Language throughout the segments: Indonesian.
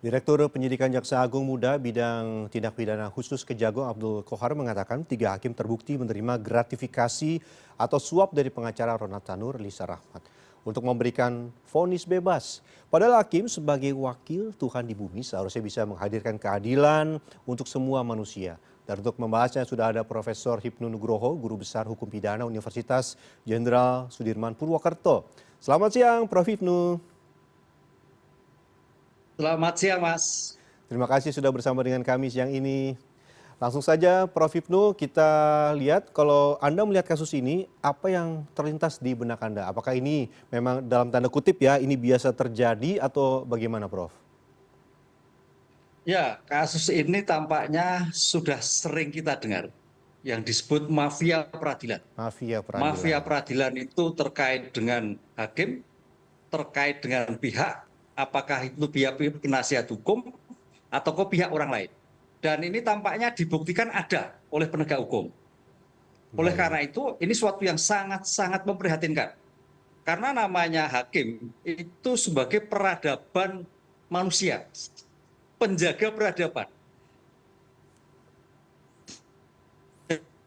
Direktur Penyidikan Jaksa Agung Muda bidang tindak pidana khusus Kejagung Abdul Qohar mengatakan 3 hakim terbukti menerima gratifikasi atau suap dari pengacara Ronald Tanur Lisa Rahmat untuk memberikan vonis bebas. Padahal hakim sebagai wakil Tuhan di bumi seharusnya bisa menghadirkan keadilan untuk semua manusia. Dan untuk membahasnya sudah ada Profesor Hipnu Nugroho, Guru Besar Hukum Pidana Universitas Jenderal Sudirman Purwokerto. Selamat siang Prof. Hipnu. Selamat siang, Mas. Terima kasih sudah bersama dengan kami siang ini. Langsung saja Prof. Hipnu, kita lihat kalau Anda melihat kasus ini, apa yang terlintas di benak Anda? Apakah ini memang dalam tanda kutip ya, ini biasa terjadi atau bagaimana Prof? Ya, kasus ini tampaknya sudah sering kita dengar, yang disebut mafia peradilan. Mafia Mafia peradilan. peradilan itu terkait dengan hakim, terkait dengan pihak, apakah itu pihak penasihat hukum atau ke pihak orang lain. Dan ini tampaknya dibuktikan ada oleh penegak hukum. Oleh Baik. karena itu, ini suatu yang sangat-sangat memprihatinkan. Karena namanya hakim itu sebagai peradaban manusia, penjaga peradaban.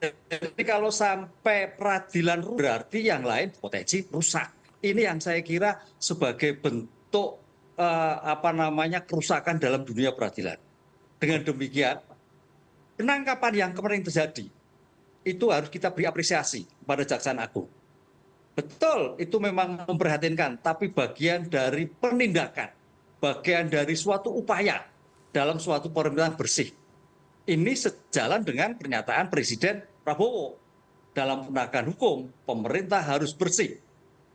Jadi kalau sampai peradilan berarti yang lain potensi rusak. Ini yang saya kira sebagai bentuk kerusakan dalam dunia peradilan. Dengan demikian, penangkapan yang kemarin terjadi itu harus kita beri apresiasi pada Kejaksaan Agung. Betul, itu memang memprihatinkan, tapi bagian dari penindakan, bagian dari suatu upaya dalam suatu pemerintahan bersih. Ini sejalan dengan pernyataan Presiden Prabowo. Dalam penegakan hukum, pemerintah harus bersih.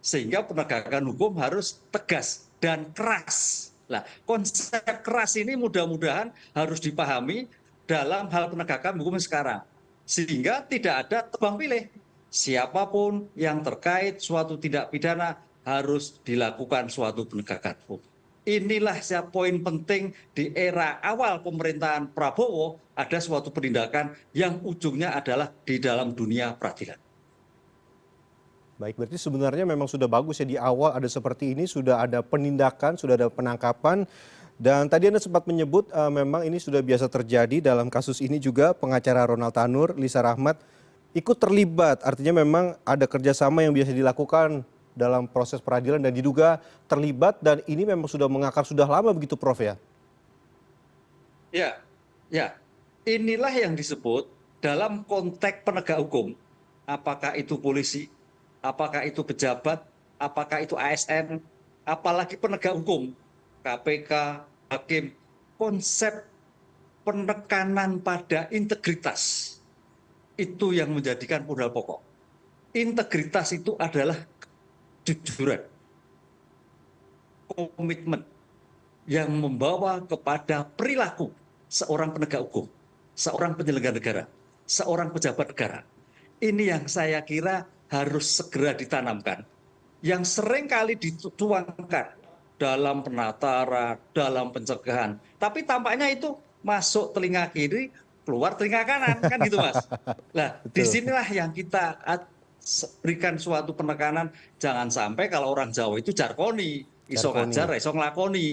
Sehingga penegakan hukum harus tegas dan keras. Nah, konsep keras ini mudah-mudahan harus dipahami dalam hal penegakan hukum sekarang. Sehingga tidak ada tebang pilih. Siapapun yang terkait suatu tindak pidana harus dilakukan suatu penegakan hukum. Inilah poin penting di era awal pemerintahan Prabowo, ada suatu penindakan yang ujungnya adalah di dalam dunia peradilan. Baik, berarti sebenarnya memang sudah bagus ya di awal ada seperti ini, sudah ada penindakan, sudah ada penangkapan. Dan tadi Anda sempat menyebut memang ini sudah biasa terjadi dalam kasus ini juga pengacara Ronald Tanur, Lisa Rahmat ikut terlibat. Artinya memang ada kerjasama yang biasa dilakukan dalam proses peradilan dan diduga terlibat dan ini memang sudah mengakar sudah lama begitu Prof ya? Ya, ya. Inilah yang disebut dalam konteks penegak hukum. Apakah itu polisi, apakah itu pejabat, apakah itu ASN, apalagi penegak hukum, KPK, hakim, konsep penekanan pada integritas itu yang menjadikan modal pokok. Integritas itu adalah kejujuran, komitmen yang membawa kepada perilaku seorang penegak hukum, seorang penyelenggara negara, seorang pejabat negara. Ini yang saya kira harus segera ditanamkan, yang sering kali dituangkan dalam penataran, dalam pencegahan. Tapi tampaknya itu masuk telinga kiri, keluar telinga kanan, kan gitu Mas. Nah, Betul. disinilah yang kita berikan suatu penekanan, jangan sampai kalau orang Jawa itu jarkoni, iso Jarkoni. ngajar, iso ngelakoni.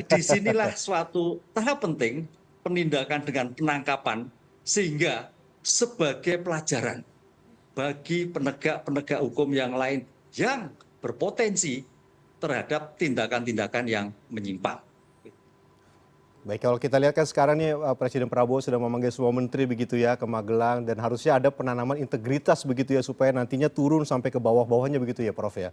Disinilah suatu tahap penting penindakan dengan penangkapan, sehingga sebagai pelajaran bagi penegak-penegak hukum yang lain yang berpotensi terhadap tindakan-tindakan yang menyimpang. Baik, kalau kita lihat kan sekarang nih Presiden Prabowo sudah memanggil semua menteri begitu ya ke Magelang dan harusnya ada penanaman integritas begitu ya supaya nantinya turun sampai ke bawah-bawahnya begitu ya Prof ya.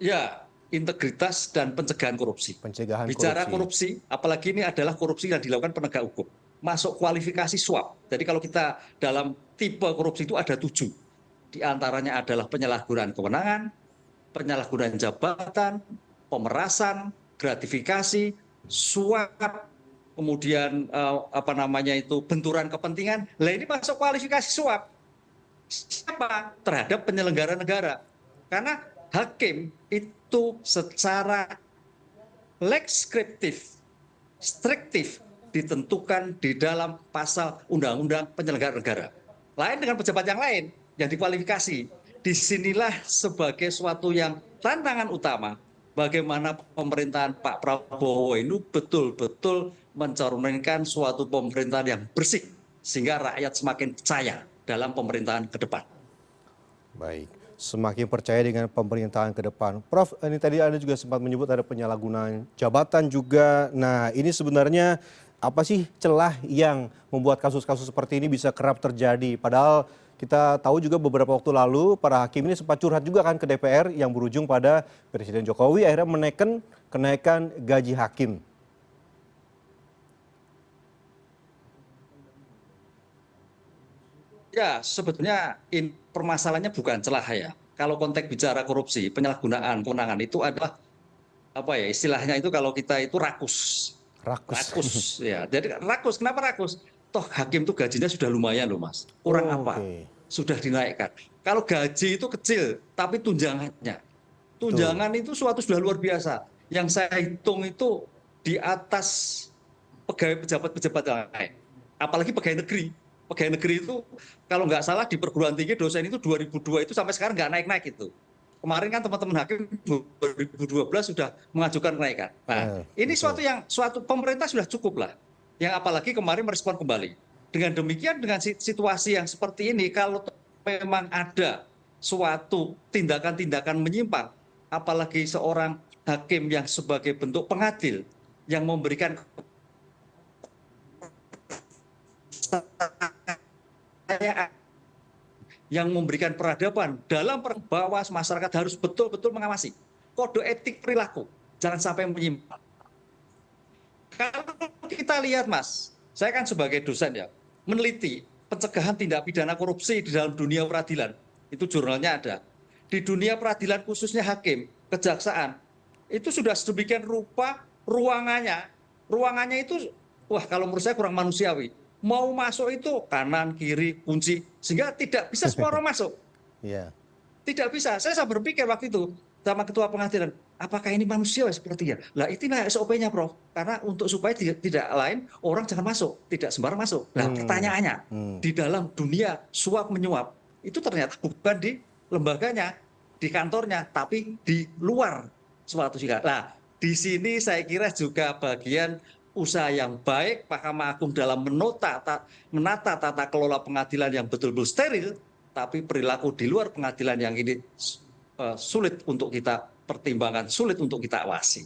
Ya, integritas dan pencegahan korupsi. Pencegahan Bicara korupsi. korupsi, apalagi ini adalah korupsi yang dilakukan penegak hukum. Masuk kualifikasi suap. Jadi kalau kita dalam tipe korupsi itu ada 7. Di antaranya adalah penyalahgunaan kewenangan, penyalahgunaan jabatan, pemerasan, gratifikasi, suap, kemudian benturan kepentingan. Nah ini masuk kualifikasi suap. Siapa? Terhadap penyelenggara negara. Karena hakim itu secara legislatif, striktif ditentukan di dalam pasal undang-undang penyelenggara negara. Lain dengan pejabat yang lain yang dikualifikasi. Disinilah sebagai suatu yang tantangan utama bagaimana pemerintahan Pak Prabowo ini betul-betul mencerminkan suatu pemerintahan yang bersih sehingga rakyat semakin percaya dalam pemerintahan ke depan. Baik, semakin percaya dengan pemerintahan ke depan. Prof, ini tadi Anda juga sempat menyebut ada penyalahgunaan jabatan juga. Nah, ini sebenarnya apa sih celah yang membuat kasus-kasus seperti ini bisa kerap terjadi? Padahal kita tahu juga beberapa waktu lalu para hakim ini sempat curhat juga kan ke DPR yang berujung pada Presiden Jokowi akhirnya menaikkan kenaikan gaji hakim. Ya, sebetulnya permasalahannya bukan celah ya. Kalau konteks bicara korupsi, penyalahgunaan kewenangan itu adalah apa ya istilahnya itu kalau kita itu rakus. Rakus. Rakus ya. Jadi rakus, kenapa rakus? Toh hakim itu gajinya sudah lumayan loh Mas. Kurang Oh, apa? oke, Sudah dinaikkan. Kalau gaji itu kecil, tapi tunjangannya. betul. Tunjangan itu suatu sudah luar biasa. Yang saya hitung itu di atas pegawai pejabat-pejabat lain. Apalagi pegawai negeri. Pegawai negeri itu kalau nggak salah di perguruan tinggi dosen itu 2002 itu sampai sekarang nggak naik-naik itu. Kemarin kan teman-teman hakim 2012 sudah mengajukan kenaikan. Nah, ini Betul. suatu pemerintah sudah cukup lah. Yang apalagi kemarin merespon kembali. Dengan demikian dengan situasi yang seperti ini kalau memang ada suatu tindakan-tindakan menyimpang, apalagi seorang hakim yang sebagai bentuk pengadil yang memberikan yang memberikan peradaban dalam bahwa masyarakat harus betul-betul mengawasi kode etik perilaku, jangan sampai menyimpang. Kalau kita lihat Mas, saya kan sebagai dosen ya, meneliti pencegahan tindak pidana korupsi di dalam dunia peradilan, itu jurnalnya ada. Di dunia peradilan khususnya hakim, kejaksaan, itu sudah sedemikian rupa ruangannya itu, wah kalau menurut saya kurang manusiawi. Mau masuk itu kanan, kiri, kunci, sehingga tidak bisa semua orang masuk. Iya. Tidak bisa. Saya berpikir waktu itu sama ketua pengadilan, apakah ini manusia sepertinya? Lah itulah SOP-nya Prof. Karena untuk supaya tidak lain orang jangan masuk, tidak sembarang masuk. Nah pertanyaannya, di dalam dunia suap menyuap, itu ternyata bukan di lembaganya, di kantornya, tapi di luar suatu sila. Nah di sini saya kira juga bagian usaha yang baik Mahkamah Agung dalam menata tata kelola pengadilan yang betul-betul steril, tapi perilaku di luar pengadilan yang ini sulit untuk kita pertimbangkan, sulit untuk kita awasi.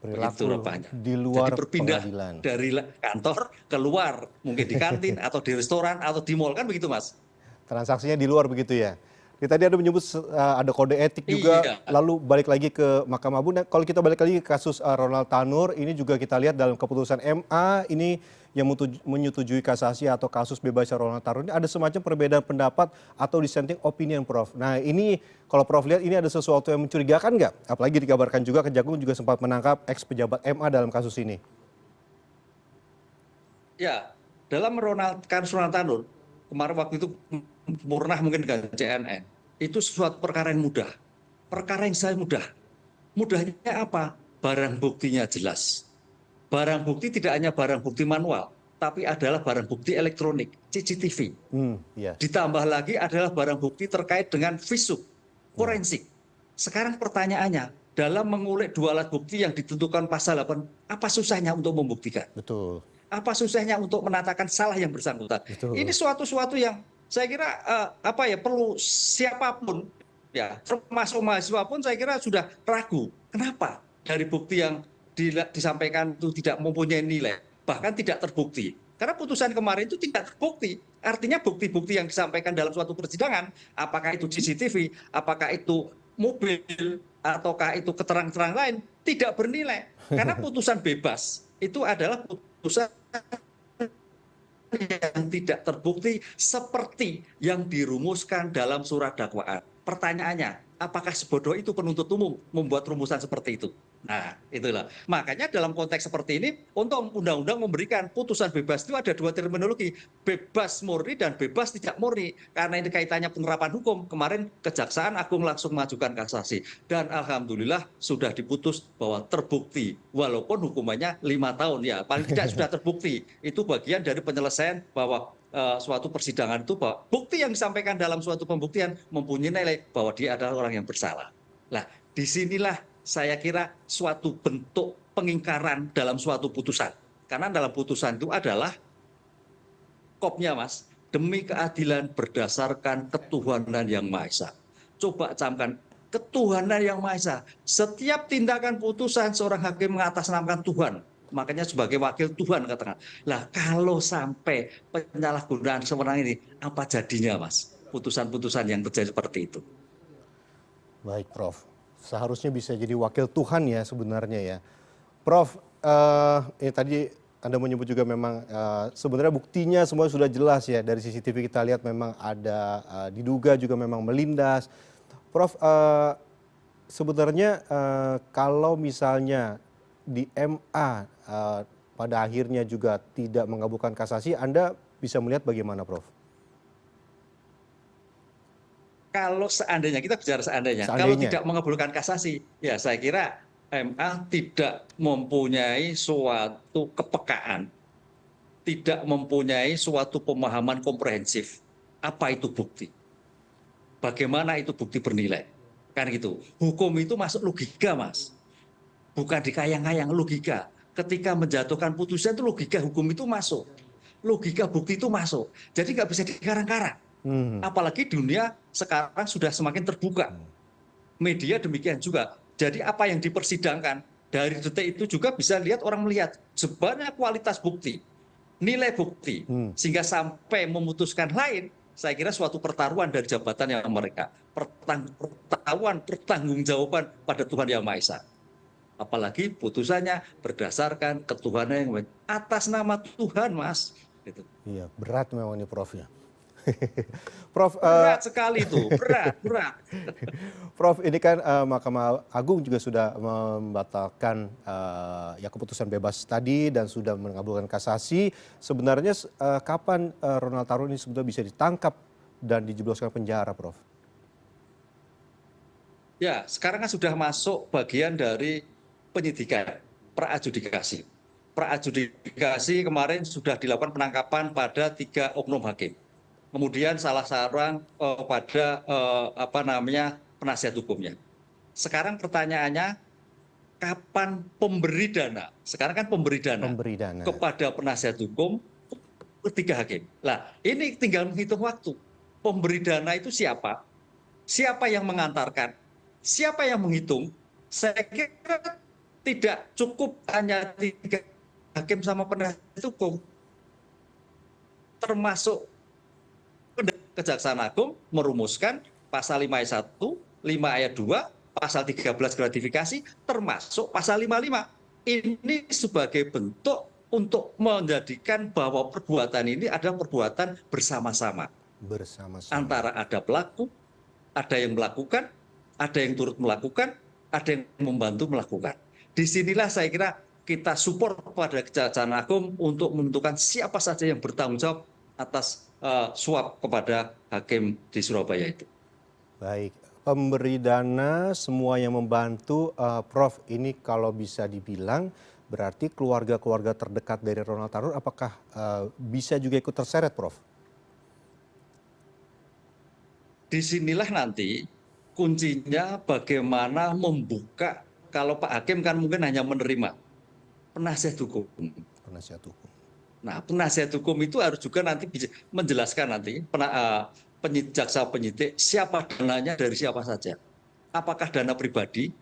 Begitu Perilaku rupanya. di Jadi luar berpindah pengadilan. dari kantor keluar, mungkin di kantin atau di restoran atau di mall, kan begitu Mas? Transaksinya di luar begitu ya. Ini tadi Anda menyebut ada kode etik juga, Iya, lalu balik lagi ke Mahkamah Agung. Nah, kalau kita balik lagi ke kasus Ronald Tanur, ini juga kita lihat dalam keputusan MA ini yang menyetujui kasasi atau kasus bebasnya Ronald Tanur ini ada semacam perbedaan pendapat atau dissenting opinion, Prof. Nah ini kalau Prof lihat ini ada sesuatu yang mencurigakan nggak? Apalagi dikabarkan juga Kejagung juga sempat menangkap ex pejabat MA dalam kasus ini. ya. Dalam kasus Ronald Tanur, kemarin waktu itu pernah mungkin dengan CNN, itu suatu perkara yang mudah. Perkara yang saya mudah. Mudahnya apa? Barang buktinya jelas. Barang bukti tidak hanya barang bukti manual, tapi adalah barang bukti elektronik, CCTV. Iya. Ditambah lagi adalah barang bukti terkait dengan visum, Ya, forensik. Sekarang pertanyaannya, dalam mengulik dua alat bukti yang ditentukan pasal 8, apa susahnya untuk membuktikan? betul, Apa susahnya untuk menatakan salah yang bersangkutan? Ini betul. suatu yang saya kira perlu siapapun ya termasuk mahasiswa pun saya kira sudah ragu. Kenapa? Dari bukti yang disampaikan itu tidak mempunyai nilai, bahkan tidak terbukti. Karena putusan kemarin itu tidak terbukti. Artinya bukti-bukti yang disampaikan dalam suatu persidangan, apakah itu CCTV, apakah itu mobil, ataukah itu keterangan-keterangan lain, tidak bernilai. Karena putusan bebas itu adalah putusan yang tidak terbukti seperti yang dirumuskan dalam surat dakwaan. Pertanyaannya, apakah sebodoh itu penuntut umum membuat rumusan seperti itu? Nah, itulah. Makanya dalam konteks seperti ini, untuk undang-undang memberikan putusan bebas itu ada dua terminologi, bebas murni dan bebas tidak murni. Karena ini kaitannya penerapan hukum, kemarin Kejaksaan Agung langsung mengajukan kasasi. Dan Alhamdulillah sudah diputus bahwa terbukti, walaupun hukumannya 5 tahun. Ya, paling tidak sudah terbukti. Itu bagian dari penyelesaian bahwa suatu persidangan itu bahwa bukti yang disampaikan dalam suatu pembuktian mempunyai nilai bahwa dia adalah orang yang bersalah. Nah, disinilah saya kira suatu bentuk pengingkaran dalam suatu putusan. Karena dalam putusan itu adalah kopnya Mas, demi keadilan berdasarkan ketuhanan yang Maha Esa. Coba camkan, ketuhanan yang Maha Esa. Setiap tindakan putusan seorang hakim mengatasnamakan Tuhan. Makanya sebagai wakil Tuhan katakan. Lah kalau sampai penyalahgunaan sewenang ini, apa jadinya Mas? Putusan-putusan yang terjadi seperti itu. Baik Prof, seharusnya bisa jadi wakil Tuhan ya sebenarnya ya. Prof, ini tadi Anda menyebut juga memang sebenarnya buktinya semua sudah jelas ya. Dari CCTV kita lihat memang ada diduga juga memang melindas. Prof, sebenarnya kalau misalnya di MA pada akhirnya juga tidak mengabulkan kasasi, Anda bisa melihat bagaimana Prof? Kalau seandainya, kita bicara seandainya, kalau Seandainya. tidak mengabulkan kasasi, ya saya kira MA tidak mempunyai suatu kepekaan, tidak mempunyai suatu pemahaman komprehensif. Apa itu bukti? Bagaimana itu bukti bernilai? Kan gitu. Hukum itu masuk logika, Mas. Bukan dikayang-kayang, logika. Ketika menjatuhkan putusan itu logika hukum itu masuk. Logika bukti itu masuk. Jadi nggak bisa dikarang-karang. Hmm. Apalagi dunia sekarang sudah semakin terbuka. Media demikian juga. Jadi apa yang dipersidangkan dari detik itu juga bisa lihat, orang melihat sebenarnya kualitas bukti, nilai bukti, sehingga sampai memutuskan lain. Saya kira suatu pertaruhan dari jabatan yang mereka, pertaruhan pertanggungjawaban pada Tuhan Yang Maha Esa. Apalagi putusannya berdasarkan ketuhanan yang atas nama Tuhan, Mas. Gitu. Iya, berat memang ini Prof ya. Prof, Berat sekali itu, berat, berat. Prof, ini kan Mahkamah Agung juga sudah membatalkan ya keputusan bebas tadi dan sudah mengabulkan kasasi. Sebenarnya kapan Ronald Tarun ini sebetulnya bisa ditangkap dan dijebloskan penjara, Prof? Ya, sekarang kan sudah masuk bagian dari penyidikan, praadjudikasi. Praadjudikasi kemarin sudah dilakukan penangkapan pada 3 oknum hakim. Kemudian salah seorang pada penasihat hukumnya. Sekarang pertanyaannya, kapan pemberi dana? Sekarang kan pemberi dana Pemberi dana. kepada penasihat hukum ketiga hakim. Lah, ini tinggal menghitung waktu. Pemberi dana itu siapa? Siapa yang mengantarkan? Siapa yang menghitung? Saya kira tidak cukup hanya 3 hakim sama penasihat hukum. Termasuk Kejaksaan Agung merumuskan pasal 5 ayat 1, 5 ayat 2, pasal 13 gratifikasi, termasuk pasal 55. Ini sebagai bentuk untuk menjadikan bahwa perbuatan ini adalah perbuatan bersama-sama. Bersama-sama. Antara ada pelaku, ada yang melakukan, ada yang turut melakukan, ada yang membantu melakukan. Disinilah saya kira kita support pada Kejaksaan Agung untuk menentukan siapa saja yang bertanggung jawab atas suap kepada hakim di Surabaya itu. Baik, pemberi dana semua yang membantu, Prof, ini kalau bisa dibilang berarti keluarga-keluarga terdekat dari Ronald Tarun apakah bisa juga ikut terseret, Prof? Disinilah nanti kuncinya bagaimana membuka, kalau Pak Hakim kan mungkin hanya menerima penasihat hukum. Penasihat hukum. Nah, penasihat hukum itu harus juga nanti menjelaskan nanti jaksa penyidik siapa dananya dari siapa saja. Apakah dana pribadi,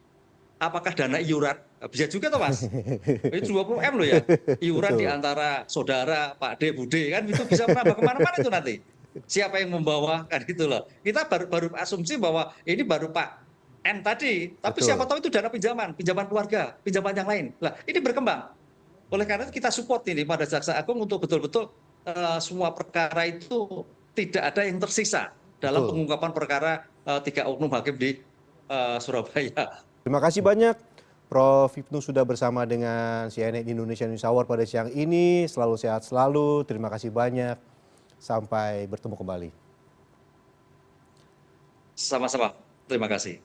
apakah dana iuran, bisa juga toh Mas. Itu 20 M loh ya, iuran di antara saudara, Pak D, Bude, kan itu bisa menambah kemana-mana itu nanti. Siapa yang membawa, kan gitu loh. Kita baru asumsi bahwa ini baru Pak N tadi, tapi Betul. siapa tahu itu dana pinjaman keluarga, pinjaman yang lain. Lah, ini berkembang. Oleh karena itu kita support ini pada Jaksa Agung untuk betul-betul semua perkara itu tidak ada yang tersisa dalam Betul. pengungkapan perkara 3 oknum hakim di Surabaya. Terima kasih banyak Prof. Hipnu sudah bersama dengan CNN Indonesia News Hour pada siang ini. Selalu sehat selalu. Terima kasih banyak. Sampai bertemu kembali. Sama-sama. Terima kasih.